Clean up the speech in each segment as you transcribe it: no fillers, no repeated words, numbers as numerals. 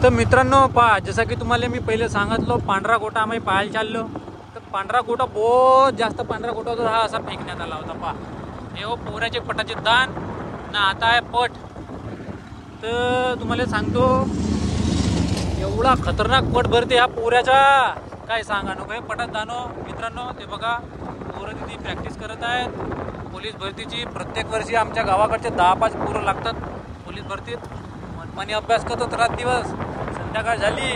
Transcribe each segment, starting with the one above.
तर मित्रांनो पहा, जसं की तुम्हाला मी पहिले सांगितलं, पांढरा गोटा आम्ही पाहायला चाललो. तर पांढरा गोटा बहुत जास्त पांढरा गोटा होता, हा असा फेकण्यात आला होता. पहा हे हो पोऱ्याचे पटाचे दान ना, आता आहे पट. तर तुम्हाला सांगतो एवढा खतरनाक पट भरते ह्या पोऱ्याचा, काय सांगा नको. हे पटात दानो मित्रांनो, ते बघा पोरं तिथे प्रॅक्टिस करत आहेत पोलीस भरतीची. प्रत्येक वर्षी आमच्या गावाकडचे 10-5 पोरं लागतात पोलीस भरतीत. मनमानी अभ्यास करतात रात दिवस. संध्याकाळ झाली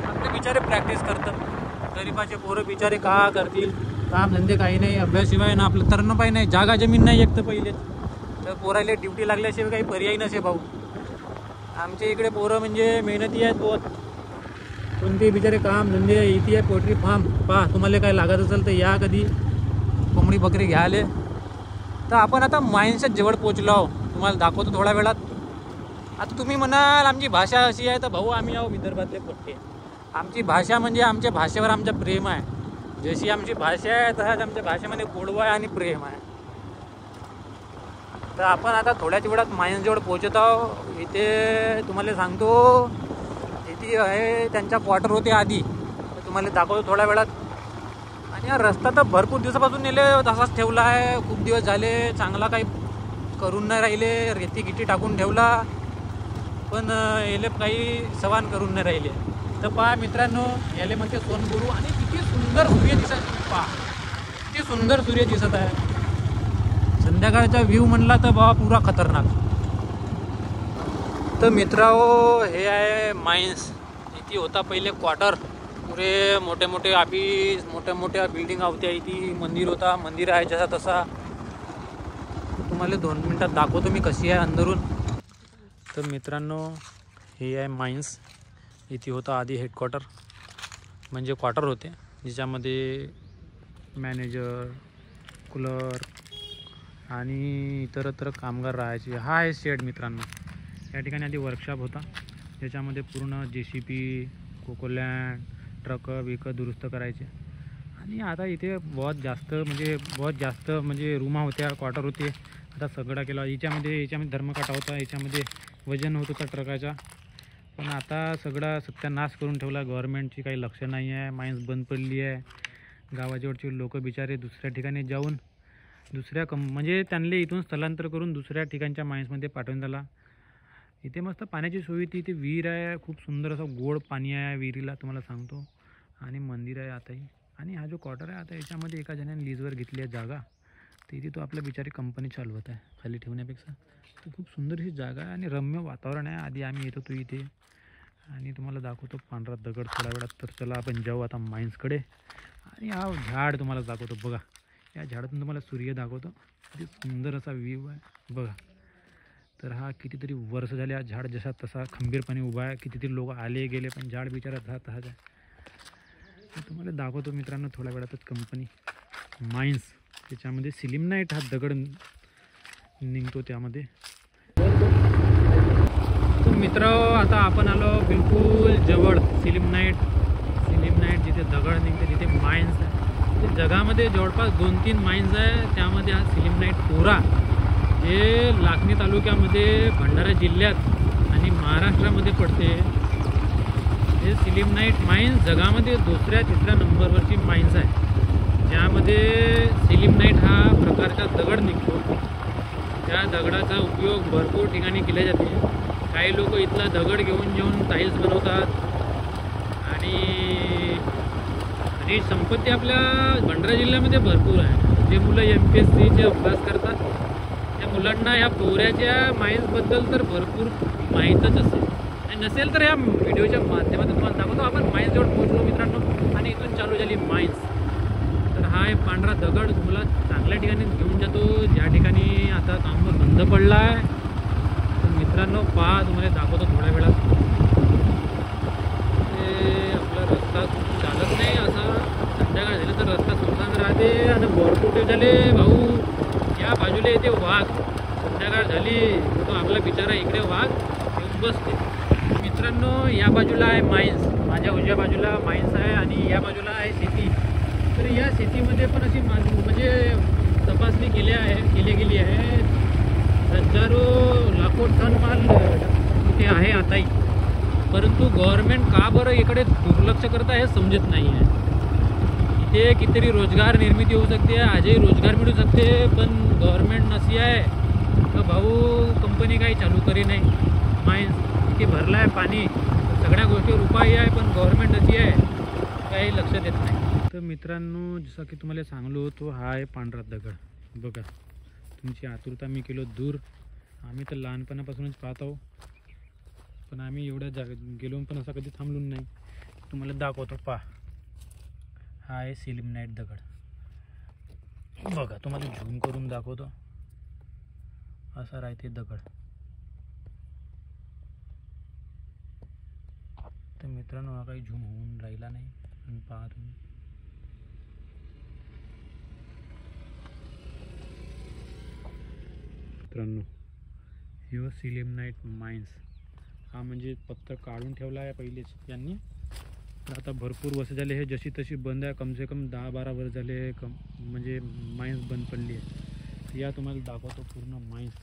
फक्त बिचारे प्रॅक्टिस करतात. गरीबाचे पोरं बिचारे का करतील, काम धंदे काही नाही, अभ्यासशिवाय ना आपलं तरण पाहिजे नाही, जागा जमीन नाही एक तर पहिले. तर पोराले ड्युटी लागल्याशिवाय काही पर्याय नसे भाऊ. आमच्या इकडे पोरं म्हणजे मेहनती आहेत बहुत. कोणते बिचारे काम धंदे इथे आहे. पोल्ट्री फार्म पहा, तुम्हाला काय लागत असेल तर या कधी कोंबडी बकरी घ्यायले. तर आपण आता माइन्सच्या जवळ पोचलो आहो, तुम्हाला दाखवतो थोड्या वेळात. आता तुम्ही म्हणाल आमची भाषा अशी आहे, तर भाऊ आम्ही आहो विदर्भातले पोट्टे. आमची भाषा म्हणजे आमच्या भाषेवर आमचं प्रेम आहे. जशी आमची भाषा आहे तशाच आमच्या भाषेमध्ये गोडवा आहे आणि प्रेम आहे. तर आपण आता थोड्याच वेळात माइन्सजवळ पोहोचत आहो. इथे तुम्हाला सांगतो इथे आहे त्यांच्या क्वार्टर होते आधी, तर तुम्हाला दाखवतो थोड्या वेळात. आणि हा रस्ता तर भरपूर दिवसापासून नेले तसाच ठेवला आहे. खूप दिवस झाले, चांगला काही करून नाही राहिले. रेती गिटी टाकून ठेवला पण याले काही सवान करून नाही राहिले. तर पहा मित्रांनो, याले म्हणते सोनगुरू. आणि किती सुंदर सूर्य दिसत, पहा किती सुंदर सूर्य दिसत आहे. संध्याकाळचा व्ह्यू म्हणला तर बाबा पुरा खतरनाक. तर मित्रांनो हे आहे माइन्स. इथे होता पहिले क्वार्टर. पुरे मोठे मोठे ऑफिस, मोठ्या मोठ्या बिल्डिंग होत्या. इथे मंदिर होता, मंदिर आहे जसा तसा. तुम्हाला 2 मिनटात दाखवतो मी कशी आहे अंदरून. तर मित्रांनो हे आहे माइन्स. इथे होता आधी हेडक्वार्टर, म्हणजे क्वार्टर होते ज्याच्यामध्ये मॅनेजर, क्लर्क आणि इतरत्र कामगार राहायचे. हा आहे शेड मित्रांनो. या ठिकाणी आधी वर्कशॉप होता ज्याच्यामध्ये पूर्ण JCP, कोकोलँड, ट्रक विक दुरुस्त करायचे. आणि आता इथे बहुत जास्त म्हणजे रूमा होत्या, क्वार्टर होते. आता सगळा केला. याच्यामध्ये धर्मकाटा होता, याच्यामध्ये वजन होत होता ट्रकाचा. पण आता सगळा सत्यानाश करून ठेवला. गव्हर्नमेंटची काही लक्ष नाही आहे. माइन्स बंद पडली आहे. गावाजवळचे लोक बिचारे दुसऱ्या ठिकाणी जाऊन म्हणजे त्यांना इथून स्थलांतर करून दुसऱ्या ठिकाणच्या माइन्समध्ये पाठवून दिला. इथे मस्त पाण्याची सोय होती. इथे विहीर आहे, खूप सुंदर असं गोड पाणी आहे विहिरीला तुम्हाला सांगतो. आणि मंदिर आहे आताही. आणि हा जो क्वार्टर आहे आता याच्यामध्ये एका जणाने लीजवर घेतली आहे जागा. तर इथे तो आपल्या बिचारी कंपनी चालवत आहे खाली ठेवण्यापेक्षा. तर खूप सुंदर ही जागा आहे आणि रम्य वातावरण आहे. आधी आम्ही येत होतो इथे. आणि तुम्हाला दाखवतो पांढरा दगड थोड्या वेळात. तर चला आपण जाऊ आता माइन्सकडे. आणि हा झाड तुम्हाला दाखवतो बघा. या झाडातून तुम्हाला सूर्य दाखवतो. किती सुंदर असा व्ह्यू आहे बघा. तर हा कितीतरी वर्ष झाले हा झाड जसा तसा खंबीरपणे उभा आहे. कितीतरी लोक आले गेले पण झाड बिचारा तसाच आहे. तुम्हाला दाखवतो मित्रांनो थोड्या वेळातच कंपनी माइन्स. त्याच्यामध्ये सिलिमनाइट हा दगड निघतो त्यामध्ये. तर मित्र आता आपण आलो बिलकुल जवळ सिलिमनाइट जिथे दगड निघते तिथे माइन्स आहे. ते जगामध्ये जवळपास 2-3 माइन्स आहे. त्यामध्ये हा सिलिमनाइट कोरा हे लाखनी तालुक्यामध्ये भंडारा जिल्ह्यात आणि महाराष्ट्रामध्ये पडते. हे सिलिमनाइट माइन्स जगामध्ये 2ऱ्या-3ऱ्या नंबरवरची माइन्स आहे. ज्यामध्ये सिलिमनाइट हा प्रकारचा दगड निघतो. त्या दगडाचा उपयोग भरपूर ठिकाणी केला जाते. काही लोक इथला दगड घेऊन टाईल्स बनवतात. आणि संपत्ती आपल्या भंडारा जिल्ह्यामध्ये भरपूर आहे. जे मुलं MPSCचे अभ्यास करतात त्या मुलांना ह्या पोऱ्याच्या माइन्सबद्दल तर भरपूर माहीतच असेल. आणि नसेल तर या व्हिडिओच्या माध्यमातून तुम्हाला दाखवतो. आपण माइन्सजवळ पोहोचलो मित्रांनो आणि इथून चालू झाली माइन्स. तर हा आहे पांढरा दगड तुम्हाला चांगल्या ठिकाणी घेऊन जातो ज्या ठिकाणी आता काम बंद पडला आहे. तर मित्रांनो पहा, तुम्हाला दाखवतो थोड्या वेळात. ते आपला रस्ता चालत नाही असा. संध्याकाळ झालं तर रस्ता सुनसान राहते आणि भरपूर झाले भाऊ. या बाजूला येते वाघ. संध्याकाळ झाली तो आपला बिचारा इकडे वाघ येऊन बसते. मित्रांनो या बाजूला आहे माइन्स, माझ्या उजव्या बाजूला माइन्स आहे आणि या बाजूला आहे शेती. तर या शेतीमध्ये पण अशी म्हणजे तपासणी केली गेली आहे. हजारो लाखो टन माल इथे आहे आताही. परंतु गव्हर्नमेंट का बरं इकडे दुर्लक्ष करता हे समजत नाही आहे. इथे कितीतरी रोजगार निर्मिती होऊ शकते, आजही रोजगार मिळू शकते, पण गव्हर्नमेंट अशी आहे तर भाऊ कंपनी काही चालू करी नाही. माईन्स इथे भरला आहे पाणी, सगळ्या गोष्टीवर उपाय आहे, पण गव्हर्नमेंट अशी आहे काही लक्ष देत नाही. तर मित्रांनो, जसं की तुम्हाला सांगलो होतो, हा आहे पांढरा दगड. बघा, तुमची आतुरता मी केलो दूर. आम्ही तर लहानपणापासूनच पाहत आहो, पण आम्ही एवढ्या गेलो पण असा कधी थांबलो नाही. तुम्हाला दाखवतो, पहा, हा आहे सिलिमनाइट दगड. बघा, तुम्हाला झूम करून दाखवतो. असा राहते दगड. तर मित्रांनो, हा काही झूम होऊन राहिला नाही, पण पहा तुम्ही. मित्रांनो, हे सिलिमनाइट माइन्स. हा म्हणजे पत्थर काढून ठेवला आहे पहिलेच यांनी. तर आता भरपूर वर्ष झाले हे जशी तशी बंद आहे. कमसे कम 10-12 वर्ष झाले म्हणजे माइन्स बंद पडली आहे. या तुम्हाला दाखवतो पूर्ण माइन्स.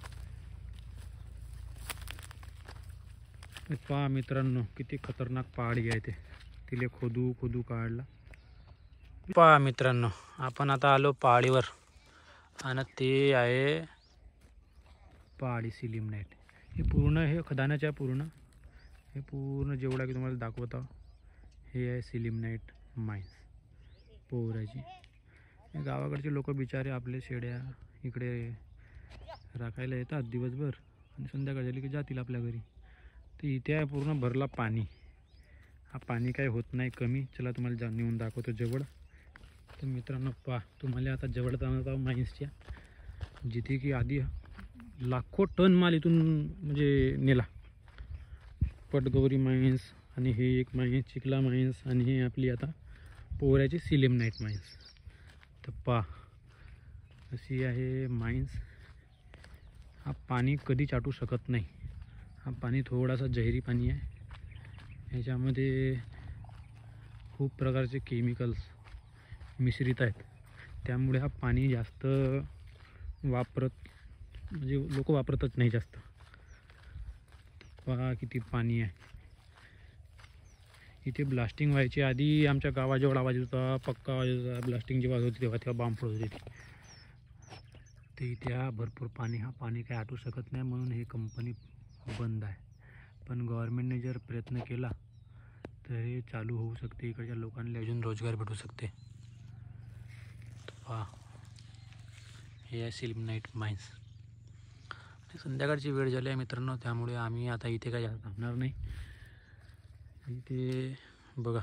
पहा मित्रांनो, किती खतरनाक पहाडी आहे ते. तिले खोदू खोदू काढला. पहा मित्रांनो, आपण आता आलो पहाडीवर आणि ते आहे पहाडी सिलिमनाइट. हे पूर्ण हे खदानाच्या पूर्ण हे पूर्ण जेवढा की तुम्हाला दाखवत आहो, हे आहे सिलिमनाइट माइन्स पोहराची. हे गावाकडचे लोक बिचारे आपले शेड्या इकडे राखायला येतात दिवसभर आणि संध्याकाळ झाली की जातील आपल्या घरी. तर इथे आहे पूर्ण भरला पाणी. हा पाणी काय होत नाही कमी. चला तुम्हाला नेऊन दाखवतो जवळ. तर मित्रांनो, पहा, तुम्हाला आता जवळ जाणवत आहो माइन्सच्या, जिथे की आधी लाखो टन माल इथून म्हणजे नेला. पटगौरी माइन्स आणि हे एक माइन्स चिखला माइन्स आणि हे आपली आता पोहऱ्याची सिलिमनाइट माइन्स. तर पहा, अशी आहे माइन्स. हा पाणी कधी चाटू शकत नाही. हा पाणी थोडासा जहरी पाणी आहे. ह्याच्यामध्ये खूप प्रकारचे केमिकल्स मिश्रित आहेत. त्यामुळे हा पाणी जास्त म्हणजे लोक वापरतच नाही जास्त. पहा किती पाणी आहे. इथे ब्लास्टिंग व्हायची आधी आमच्या गावाजवळ आवाज होता, पक्का आवाज होता. ब्लास्टिंग जेव्हा होती तेव्हा बॉम्ब फोडत होती. ते इथे हा भरपूर पाणी. हा पाणी काय आटू शकत नाही, म्हणून हे कंपनी बंद आहे. पण गव्हर्नमेंटने जर प्रयत्न केला तर हे चालू होऊ शकते. इकडच्या लोकांना अजून रोजगार भेटू शकते. पहा, हे आहे सिलिमनाइट माइन्स. संध्याकाळची वेळ झाली आहे मित्रांनो, त्यामुळे आम्ही आता इथे काही थांबणार नाही. इथे बघा,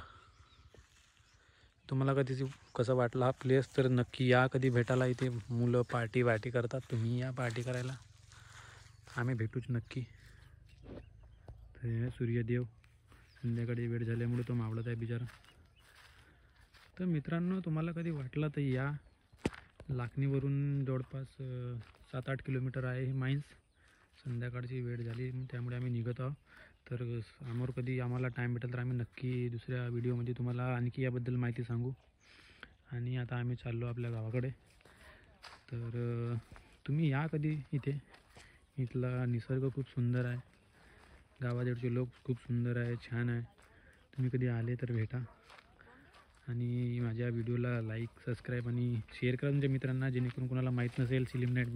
तुम्हाला कधी कसं वाटलं हा प्लेस, तर नक्की या कधी भेटायला. इथे मुलं पार्टी करतात. तुम्ही या पार्टी करायला, आम्ही भेटूच नक्की. तर सूर्यदेव संध्याकाळी वेळ झाल्यामुळे तो मावळत आहे बिचारा. तर मित्रांनो, तुम्हाला कधी वाटलं तर या. लाखणीवरून जवळपास 7-8 किलोमीटर आहे हे माइन्स. संध्याकाळची वेळ झाली त्यामुळे आम्ही निघत आहोत. तर समोर कधी आम्हाला टाईम भेटेल तर आम्ही नक्की दुसऱ्या व्हिडिओमध्ये तुम्हाला आणखी याबद्दल माहिती सांगू. आणि आता आम्ही चाललो आपल्या गावाकडे. तर तुम्ही या कधी इथे. इथला निसर्ग खूप सुंदर आहे. गावाजवळचे लोक खूप सुंदर आहे, छान आहे. तुम्ही कधी आले तर भेटा. आणि माझ्या व्हिडिओला लाईक, सबस्क्राईब आणि शेअर करा तुमच्या मित्रांना, जेणेकरून कोणाला माहीत नसेल सिलिमनाइट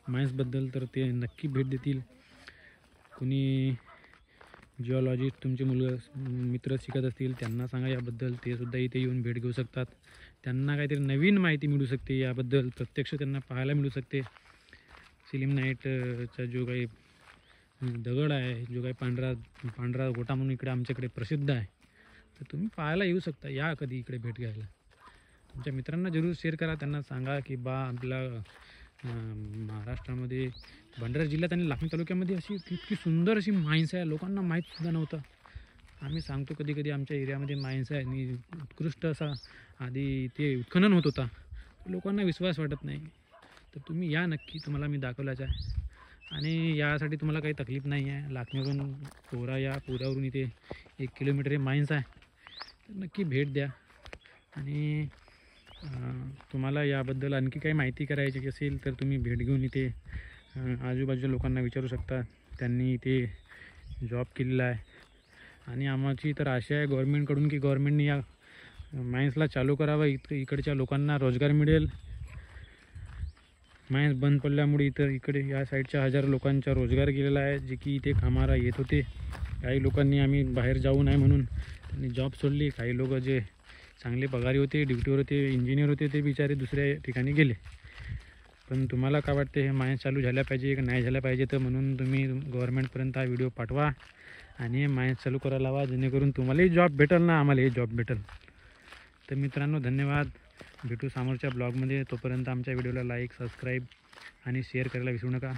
माइन्सबद्दल तर ते नक्की भेट देतील. कोणी जिओलॉजिस्ट तुमचे मित्र शिकत असतील त्यांना सांगा याबद्दल. ते सुद्धा इथे येऊन भेट घेऊ शकतात. त्यांना काहीतरी नवीन माहिती मिळू शकते याबद्दल. प्रत्यक्ष त्यांना पाहायला मिळू शकते. सिलिमनाइटचा जो काही दगड आहे, जो काही पांढरा गोटा म्हणून इकडे आमच्याकडे प्रसिद्ध आहे, तर तुम्ही पाहायला येऊ शकता. या कधी इकडे भेट घ्यायला. तुमच्या मित्रांना जरूर शेअर करा. त्यांना सांगा की बा आपल्या महाराष्ट्रामध्ये भंडारा जिल्ह्यात आणि लाखनी तालुक्यामध्ये अशी इतकी सुंदर अशी माइन्स आहे. लोकांना माहीतसुद्धा नव्हतं. आम्ही सांगतो कधी कधी आमच्या एरियामध्ये माइन्स आहे आणि उत्कृष्ट असा आधी ते उत्खनन होत होता. लोकांना विश्वास वाटत नाही. तर तुम्ही या नक्की, तुम्हाला मी दाखवलाच आहे. आणि यासाठी तुम्हाला काही तकलीफ नाही आहे. लाखनीवरून पोहऱ्यावरून इथे 1 किलोमीटर हे माइन्स आहे. तर नक्की भेट द्या. आणि तुम्हाला याबद्दल आणखी काही माहिती करायची असेल तर तुम्ही भेट घेऊन इथे आजूबाजूच्या लोकांना विचारू शकता. त्यांनी इथे जॉब केलेला आहे. आणि आमची तर आशा आहे गव्हर्नमेंटकडून की गव्हर्नमेंटने या मायन्सला चालू करावं, इकडच्या लोकांना रोजगार मिळेल. मायन्स बंद पडल्यामुळे इकडे या साईडच्या हजारो लोकांचा रोजगार गेलेला आहे, जे की इथे कामाला येत होते. काही लोकांनी आम्ही बाहेर जाऊ नये म्हणून त्यांनी जॉब सोडली. काही लोक जे चांगले पगारी होते, ड्युटीवर होते, इंजिनियर होते, ते बिचारे दुसऱ्या ठिकाणी गेले. पण तुम्हाला काय वाटते, हे मायन्स चालू झाल्या पाहिजे की नाही झाल्या पाहिजे? तर म्हणून तुम्ही गव्हर्नमेंटपर्यंत हा व्हिडिओ पाठवा आणि मायन्स चालू करायला लावा, जेणेकरून तुम्हालाही जॉब भेटेल ना आम्हालाही जॉब भेटेल. तर मित्रांनो धन्यवाद. भेटू समोरच्या ब्लॉगमध्ये. तोपर्यंत आमच्या व्हिडिओला लाईक, सबस्क्राईब आणि शेअर करायला विसरू नका.